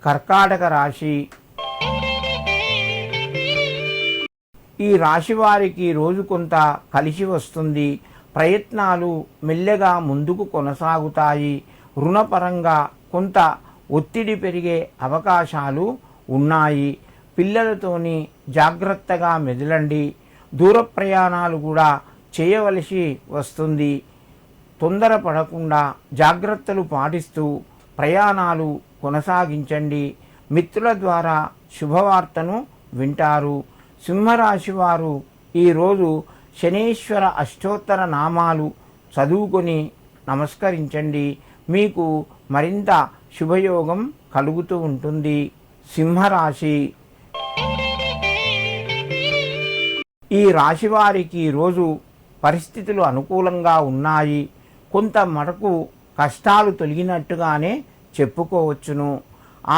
కర్కాటక రాశి. ఈ రాశి వారికి రోజు కొంత కలిసి వస్తుంది. ప్రయత్నాలు మెల్లగా ముందుకు కొనసాగుతాయి. రుణపరంగా కొంత ఒత్తిడి పెరిగే అవకాశాలు ఉన్నాయి. పిల్లలతోని జాగ్రత్తగా మెదలండి. దూర ప్రయాణాలు కూడా చేయవలసి వస్తుంది. తొందరపడకుండా జాగ్రత్తలు పాటిస్తూ ప్రయాణాలు కొనసాగించండి. మిత్రుల ద్వారా శుభవార్తను వింటారు. సింహరాశి వారు ఈరోజు శనీశ్వర అష్టోత్తర నామాలు చదువుకొని నమస్కరించండి. మీకు మరింత శుభయోగం కలుగుతూ ఉంటుంది. సింహరాశి. ఈ రాశి వారికి రోజు పరిస్థితులు అనుకూలంగా ఉన్నాయి. కొంత మటుకు కష్టాలు తొలగినట్టుగానే చెప్పుకోవచ్చును.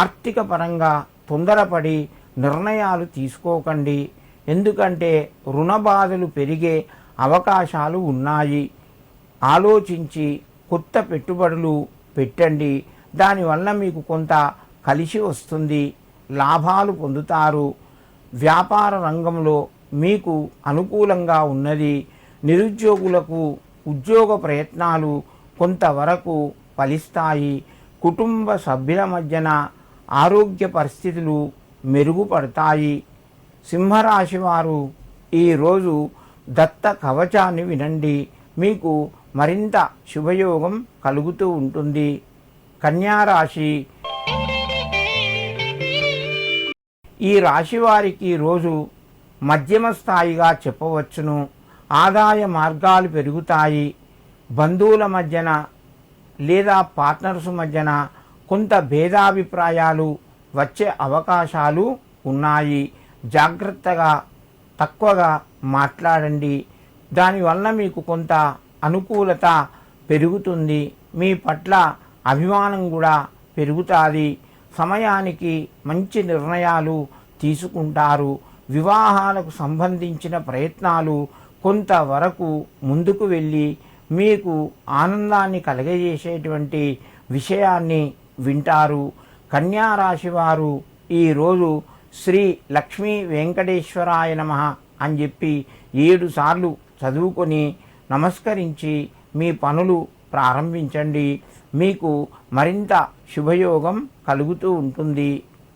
ఆర్థిక పరంగా తొందరపడి నిర్ణయాలు తీసుకోకండి. ఎందుకంటే రుణ బాధలు పెరిగే అవకాశాలు ఉన్నాయి. ఆలోచించి కొత్త పెట్టుబడులు పెట్టండి. దానివల్ల మీకు కొంత కలిసి వస్తుంది. లాభాలు పొందుతారు. వ్యాపార రంగంలో మీకు అనుకూలంగా ఉన్నది. నిరుద్యోగులకు ఉద్యోగ ప్రయత్నాలు కొంతవరకు ఫలిస్తాయి. కుటుంబ సభ్యుల మధ్యన ఆరోగ్య పరిస్థితులు మెరుగుపడతాయి. సింహరాశి వారు ఈరోజు దత్త కవచాన్ని వినండి. మీకు మరింత శుభయోగం కలుగుతూ ఉంటుంది. కన్యారాశి. ఈ రాశి వారికి రోజు మధ్యమ స్థాయిగా చెప్పవచ్చును. ఆదాయ మార్గాలు పెరుగుతాయి. బంధువుల మధ్యన లేదా పార్ట్నర్స్ మధ్యన కొంత భేదాభిప్రాయాలు వచ్చే అవకాశాలు ఉన్నాయి. జాగ్రత్తగా తక్కువగా మాట్లాడండి. దానివల్ల మీకు కొంత అనుకూలత పెరుగుతుంది. మీ పట్ల అభిమానం కూడా పెరుగుతుంది. సమయానికి మంచి నిర్ణయాలు తీసుకుంటారు. వివాహాలకు సంబంధించిన ప్రయత్నాలు కొంతవరకు ముందుకు వెళ్ళి మీకు ఆనందాన్ని కలగజేసేటువంటి విషయాన్ని వింటారు. కన్యారాశి వారు ఈరోజు శ్రీ లక్ష్మీ వెంకటేశ్వరాయ నమః అని చెప్పి 7 సార్లు చదువుకొని నమస్కరించి మీ పనులు ప్రారంభించండి. మీకు మరింత శుభయోగం కలుగుతూ ఉంటుంది.